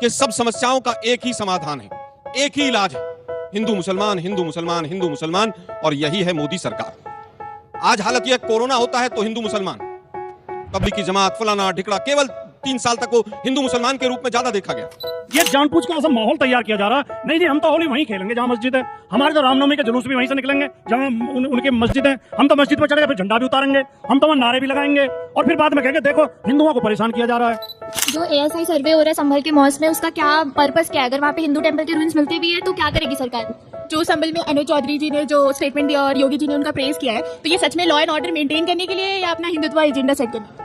कि सब समस्याओं का एक ही समाधान है, एक ही इलाज है, हिंदू मुसलमान हिंदू मुसलमान हिंदू मुसलमान, और यही है मोदी सरकार। आज हालत यह कोरोना होता है तो हिंदू मुसलमान, तबलीगी जमात, फलाना ढिकड़ा, केवल 3 साल तक वो हिंदू मुसलमान के रूप में ज्यादा देखा गया। ये जानबूझ के ऐसा माहौल तैयार किया जा रहा है। नहीं जी, हम तो होली वहीं खेलेंगे जहाँ मस्जिद है। हमारे तो रामनवमी के जुलूस भी वहीं से निकलेंगे जहाँ उनके मस्जिद है। हम तो मस्जिद पर चढ़ेंगे, फिर झंडा भी उतारेंगे, हम तो वहाँ नारे भी लगाएंगे और फिर बाद में कहेंगे देखो हिंदुओं को परेशान किया जा रहा है। जो एएसआई सर्वे हो रहा है संभल के मॉस में, उसका क्या पर्पस क्या है? अगर वहाँ पे हिंदू टेम्पल के रूल्स मिलते भी है तो क्या करेगी सरकार? जो संभल में अनुज चौधरी जी ने जो स्टेटमेंट दिया और योगी जी ने उनका प्रेज किया है, तो ये सच में लॉ एंड ऑर्डर मेंटेन करने के लिए या अपना हिंदुत्व एजेंडा सेट करने?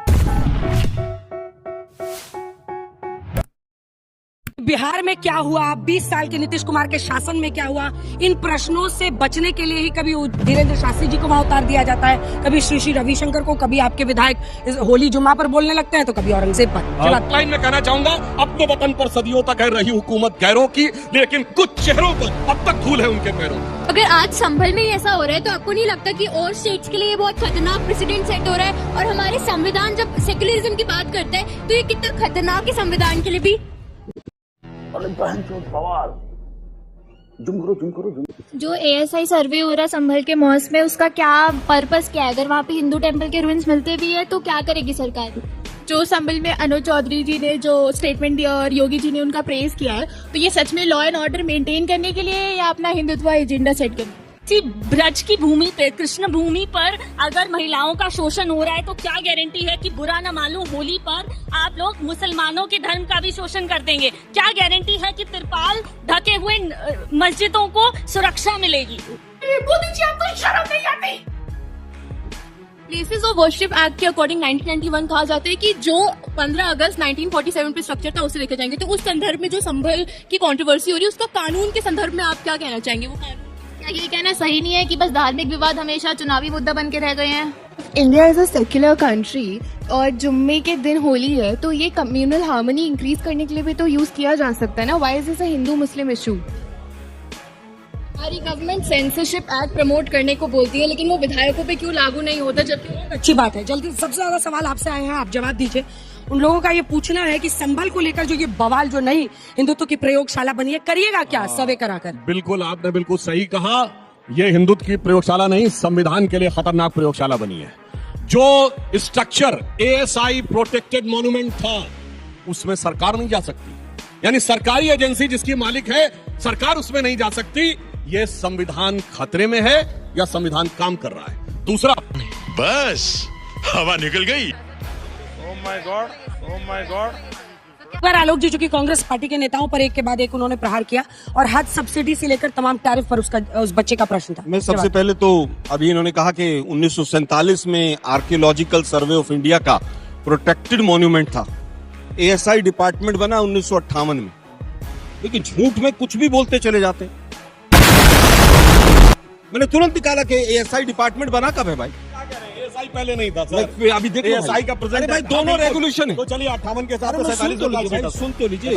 बिहार में क्या हुआ, 20 साल के नीतीश कुमार के शासन में क्या हुआ, इन प्रश्नों से बचने के लिए ही कभी धीरेन्द्र शास्त्री जी को वहां उतार दिया जाता है, कभी श्री रविशंकर को, कभी आपके विधायक होली जुम्मा पर बोलने लगते हैं, तो कभी औरंगजेब पर। लाइन में कहना चाहूंगा, अपने वतन पर सदियों तक है रही हुकूमत गैरों की, लेकिन कुछ चेहरों पर अब तक धूल है उनके पैरों। अगर आज संभल में ही ऐसा हो रहा है तो आपको नहीं लगता कि और स्टेट्स के लिए ये बहुत खतरनाक प्रेसिडेंट सेट हो रहा है? और हमारे संविधान जब सेक्युलरिज्म की बात करता है तो ये कितना खतरनाक है संविधान के लिए भी। जो एएसआई सर्वे हो रहा है संभल के मॉस में, उसका क्या पर्पस क्या है? अगर वहाँ पे हिंदू टेम्पल के रूल्स मिलते भी है तो क्या करेगी सरकार? जो संभल में अनुज चौधरी जी ने जो स्टेटमेंट दिया और योगी जी ने उनका प्रेज किया है, तो ये सच में लॉ एंड ऑर्डर मेंटेन करने के लिए या अपना हिंदुत्व एजेंडा सेट करने? ब्रज की भूमि पे, कृष्ण भूमि पर अगर महिलाओं का शोषण हो रहा है तो क्या गारंटी है कि बुरा न मालूम होली पर आप लोग मुसलमानों के धर्म का भी शोषण कर देंगे? क्या गारंटी है कि तिरपाल ढके हुए मस्जिदों को सुरक्षा मिलेगी? मोदी जी, आपको शर्म नहीं आती? प्लेसेस ऑफ वर्शिप एक्ट के अकॉर्डिंग 1991 कहा जाता है कि जो 15 अगस्त 1947 पे स्ट्रक्चर था उसे लेकर जाएंगे। तो उस संदर्भ में जो संभल की कंट्रोवर्सी हो रही है, उसका कानून के संदर्भ में आप क्या कहना चाहेंगे? वो क्या ये कहना सही नहीं है कि बस धार्मिक विवाद हमेशा चुनावी मुद्दा बन के रह गए हैं? India is a secular country और जुम्मे के दिन होली है तो ये कम्युनल हार्मनी इंक्रीज करने के लिए भी तो यूज किया जा सकता है ना। Why is this a Hindu Muslim issue? हमारी गवर्नमेंट सेंसरशिप एक्ट प्रमोट करने को बोलती है, लेकिन वो विधायकों पे क्यों लागू नहीं होता? जबकि अच्छी बात है। जल्दी सबसे ज्यादा सवाल आपसे आए हैं, आप जवाब दीजिए। उन लोगों का ये पूछना है कि संभल को लेकर जो ये बवाल, जो नई हिंदुत्व की प्रयोगशाला बनी है, करिएगा क्या सर्वे कराकर? बिल्कुल, आपने बिल्कुल सही कहा। ये हिंदुत्व की प्रयोगशाला नहीं, संविधान के लिए खतरनाक प्रयोगशाला बनी है। जो स्ट्रक्चर एएसआई प्रोटेक्टेड मॉन्यूमेंट था, उसमें सरकार नहीं जा सकती, यानी सरकारी एजेंसी जिसकी मालिक है सरकार उसमें नहीं जा सकती। ये संविधान खतरे में है या संविधान काम कर रहा है? दूसरा, बस हवा निकल गई। Oh my God. पर आलोक जी, जो कि कांग्रेस पार्टी के नेताओं पर एक के बाद एक उन्होंने प्रहार किया और हज सब्सिडी से लेकर तमाम टैरिफ पर उस बच्चे का प्रश्न था। मैं सबसे पहले तो अभी इन्होंने कहा कि 1947 में आर्कियोलॉजिकल सर्वे ऑफ इंडिया का प्रोटेक्टेड मॉन्यूमेंट था, एएसआई डिपार्टमेंट बना 1958 में। लेकिन झूठ में कुछ भी बोलते चले जाते हैं। मैंने तुरंत निकाला कि एएसआई डिपार्टमेंट बना कब है भाई? एएसआई पहले नहीं था सर। अभी देखो एएसआई का प्रेजेंट भाई दोनों रेगुलेशन है। तो चलिए 58 के साथ सुन तो लीजिए।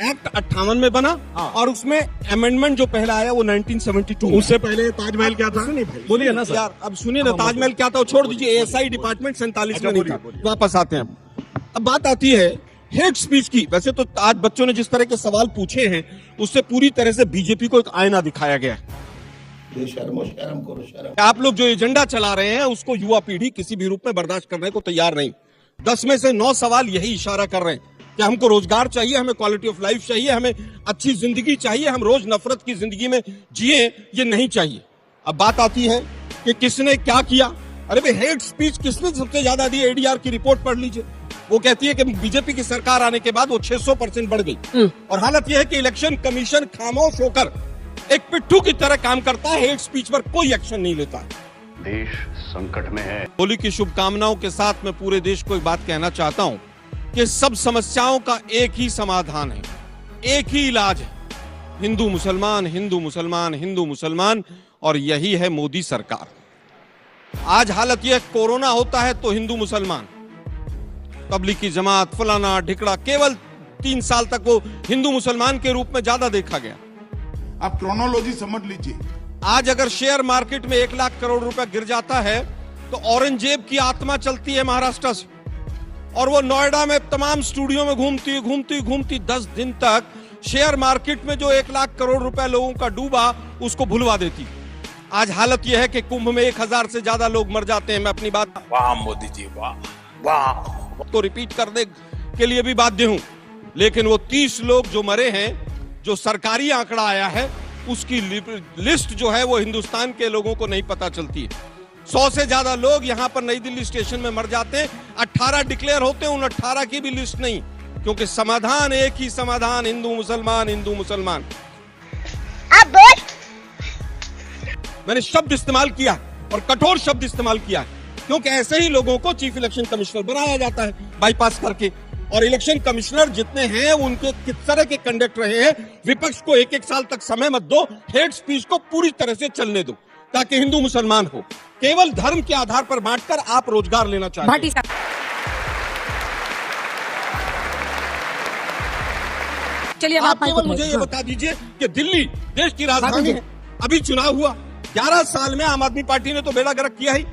एक्ट 58 में बना और उसमें अमेंडमेंट जो पहला आया वो 1972। उससे पहले ताजमहल क्या था? बोलिए ना सर। यार अब सुनिए ना, ताजमहल क्या था वो छोड़ दीजिए। एएसआई डिपार्टमेंट 47 में नहीं था। वापस आते हैं। अब बात आती है हेट स्पीच की। वैसे तो आज बच्चों ने जिस तरह के सवाल पूछे हैं उससे पूरी तरह से बीजेपी को एक आईना दिखाया गया है। शर्म। आप लोग जो एजेंडा चला रहे हैं उसको युवा पीढ़ी किसी भी रूप में बर्दाश्त करने को तैयार नहीं। 10 में से 9 सवाल यही इशारा कर रहे हैं कि हमको रोजगार चाहिए, हमें क्वालिटी ऑफ लाइफ चाहिए, हमें अच्छी जिंदगी चाहिए, हम रोज नफरत की जिंदगी में जिए, ये नहीं चाहिए। अब बात आती है कि किसने क्या किया। अरे भाई, हेट स्पीच किसने सबसे ज्यादा दी? एडीआर की रिपोर्ट पढ़ लीजिए। वो कहती है कि बीजेपी की सरकार आने के बाद वो 600% बढ़ गई। और हालत यह है कि इलेक्शन कमीशन खामोश होकर एक पिट्ठू की तरह काम करता है, हेट स्पीच पर कोई एक्शन नहीं लेता है। देश संकट में है। होली की शुभकामनाओं के साथ मैं पूरे देश को एक बात कहना चाहता हूं कि सब समस्याओं का एक ही समाधान है, एक ही इलाज है, हिंदू मुसलमान हिंदू मुसलमान हिंदू मुसलमान, और यही है मोदी सरकार। आज हालत यह कोरोना होता है तो हिंदू मुसलमान, तबलीगी जमात, फलाना ढिकड़ा, केवल 3 साल तक वो हिंदू मुसलमान के रूप में ज्यादा देखा गया। आप क्रोनोलॉजी समझ लीजिए। आज अगर शेयर मार्केट में 1 लाख करोड़ रुपया गिर जाता है तो औरंगजेब की आत्मा चलती है महाराष्ट्र से। और वो नोएडा में तमाम स्टूडियो में घूमती 10 दिन तक शेयर मार्केट में जो 1 लाख करोड़ रुपए लोगों का डूबा उसको भुलवा देती। आज हालत यह है कि कुंभ में 1000 से ज्यादा लोग मर जाते हैं। मैं अपनी बात वाह मोदी जी वाह वाह तो रिपीट करने के लिए भी बाध्य हूं, लेकिन वो 30 लोग जो मरे हैं, जो सरकारी आंकड़ा आया है, उसकी लिस्ट जो है वो हिंदुस्तान के लोगों को नहीं पता चलती है। 100 से ज्यादा लोग यहां पर नई दिल्ली स्टेशन में मर जाते हैं, 18 डिक्लेयर होते हैं, उन 18 की भी लिस्ट नहीं, क्योंकि समाधान एक ही समाधान, हिंदू मुसलमान हिंदू मुसलमान। मैंने शब्द इस्तेमाल किया और कठोर शब्द इस्तेमाल किया, क्योंकि ऐसे ही लोगों को चीफ इलेक्शन कमिश्नर बनाया जाता है बाईपास करके। और इलेक्शन कमिश्नर जितने हैं उनके किस तरह के कंडक्ट रहे हैं, विपक्ष को 1-1 साल तक समय मत दो, हेट स्पीच को पूरी तरह से चलने दो, ताकि हिंदू मुसलमान हो। केवल धर्म के आधार पर बांटकर आप रोजगार लेना चाहते हैं। चलिए आप केवल मुझे ये बता दीजिए कि दिल्ली देश की राजधानी है, अभी चुनाव हुआ, 11 साल में आम आदमी पार्टी ने तो बेड़ा गर्क किया ही।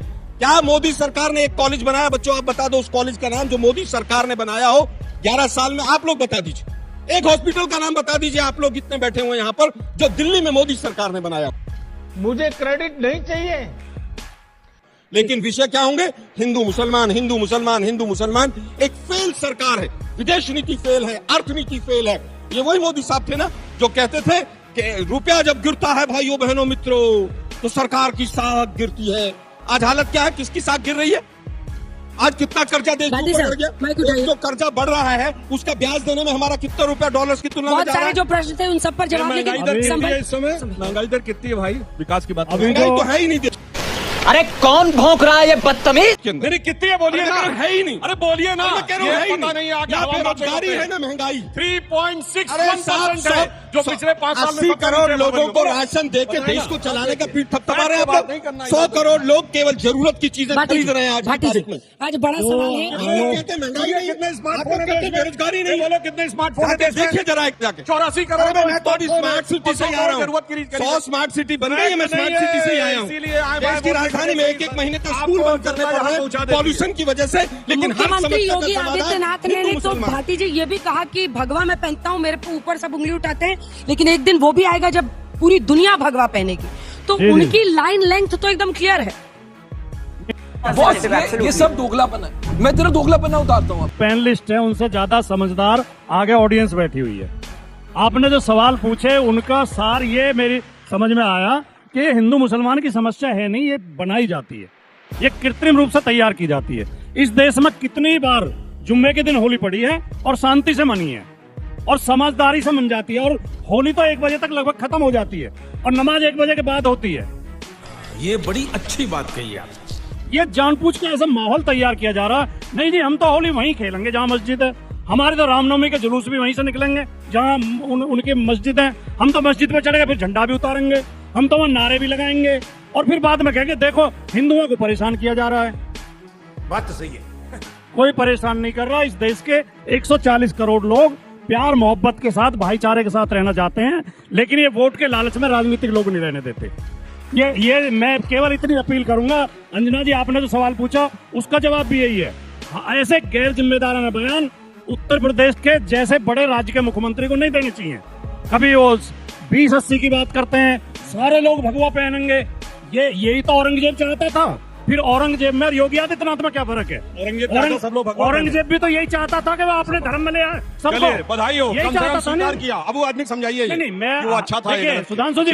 क्या मोदी सरकार ने एक कॉलेज बनाया? बच्चों आप बता दो उस कॉलेज का नाम जो मोदी सरकार ने बनाया हो 11 साल में, आप लोग बता दीजिए। एक हॉस्पिटल का नाम बता दीजिए, आप लोग कितने बैठे हुए यहाँ पर, जो दिल्ली में मोदी सरकार ने बनाया। मुझे क्रेडिट नहीं चाहिए, लेकिन विषय क्या होंगे? हिंदू मुसलमान हिंदू मुसलमान हिंदू मुसलमान। एक फेल सरकार है, विदेश नीति फेल है, अर्थनीति फेल है। ये वही मोदी साहब थे ना जो कहते थे कि रुपया जब गिरता है भाइयों बहनों मित्रों तो सरकार की साख गिरती है। आज हालत क्या है? किसकी साख गिर रही है? आज कितना कर्जा देश के ऊपर बढ़ गया? जो कर्जा बढ़ रहा है उसका ब्याज देने में हमारा कितना रुपया डॉलर्स की तुलना में जा रहा है? जो प्रश्न थे उन सब पर जवाब महंगाई दर कितनी है भाई? विकास की बात महंगाई तो है ही नहीं। अरे कौन भौंक रहा है ये बदतमीज? मेरी कितनी है बोलिए ना। है ही नहीं। अरे बोलिए ना। मैं कह रहा हूं है ही पता नहीं आगे यहाँ बेरोजगारी है ना महंगाई 3.61% है जो पिछले 5 साल में 80 करोड़ लोगों को राशन देकर देश को चलाने का पीठ थपथपा रहे हैं आप लोग। 100 करोड़ लोग केवल जरूरत की चीजें खरीद रहे हैं आज की तारीख में। आज बड़ा सवाल है, कहते हैं महंगाई नहीं, कितने स्मार्टफोन कहते बेरोजगारी नहीं। बोलो कितने स्मार्टफोन देखिए जरा एक जाके 84 करोड़ मैं तो अभी स्मार्ट सिटी से ही आ रहा हूँ। 100 स्मार्ट सिटी बन रही है, मैं स्मार्ट सिटी से ही आया हूँ। देश की राजधानी में 1-1 महीने तक स्कूल बंद करने पड़ रहे हैं पॉल्यूशन की वजह से। लेकिन हर मुख्यमंत्री समस्या योगी का समाधान आदित्यनाथ ने हिंदू तो मुसलमान। भाटी जी ये भी कहा कि भगवा मैं पहनता हूँ, मेरे ऊपर सब उंगली उठाते हैं, लेकिन एक दिन वो भी आएगा जब पूरी दुनिया भगवा पहनेगी। तो उनकी लाइन लेंथ तो एकदम क्लियर है। ये सब दोगलापन है, मैं तेरा दोगलापन उतारता हूँ। पैनलिस्ट है, उनसे ज्यादा समझदार आगे ऑडियंस बैठी हुई है। आपने जो सवाल पूछे उनका सार ये मेरी समझ में आया कि हिंदू मुसलमान की समस्या है नहीं, ये बनाई जाती है, ये कृत्रिम रूप से तैयार की जाती है। इस देश में कितनी बार जुम्मे के दिन होली पड़ी है और शांति से मनी है और समझदारी से मन जाती है, और होली तो 1 बजे तक लगभग खत्म हो जाती है और नमाज 1 बजे के बाद होती है। ये बड़ी अच्छी बात कही आप। ये जानबूझ के ऐसा माहौल तैयार किया जा रहा, नहीं जी हम तो होली वहीं खेलेंगे जहाँ मस्जिद है, हमारे तो रामनवमी के जुलूस भी वहीं से निकलेंगे जहाँ उनकी मस्जिद है, हम तो मस्जिद पे चलेंगे, फिर झंडा भी उतारेंगे, हम तो वहाँ नारे भी लगाएंगे, और फिर बाद में कहेंगे देखो हिंदुओं को परेशान किया जा रहा है। बात तो सही है। कोई परेशान नहीं कर रहा। इस देश के 140 करोड़ लोग प्यार मोहब्बत के साथ भाईचारे के साथ रहना चाहते हैं, लेकिन ये वोट के लालच में राजनीतिक लोग नहीं रहने देते। ये मैं केवल इतनी अपील करूंगा। अंजना जी आपने जो सवाल पूछा उसका जवाब भी यही है। ऐसे गैर जिम्मेदाराना बयान उत्तर प्रदेश के जैसे बड़े राज्य के मुख्यमंत्री को नहीं देने चाहिए। कभी वो 20-80 की बात करते हैं, सारे लोग भगवा पहनेंगे, यही तो औरंगजेब चाहता था। फिर औरंगजेब में योगी आदित्यनाथ में क्या फर्क है? औरंगजेब भी तो यही चाहता था कि वो अपने धर्म में ले आए सबको। बधाई हो, यही चाहता था। किया अब वो आदमी समझाइए नहीं मैं वो अच्छा था। सुधांशु जी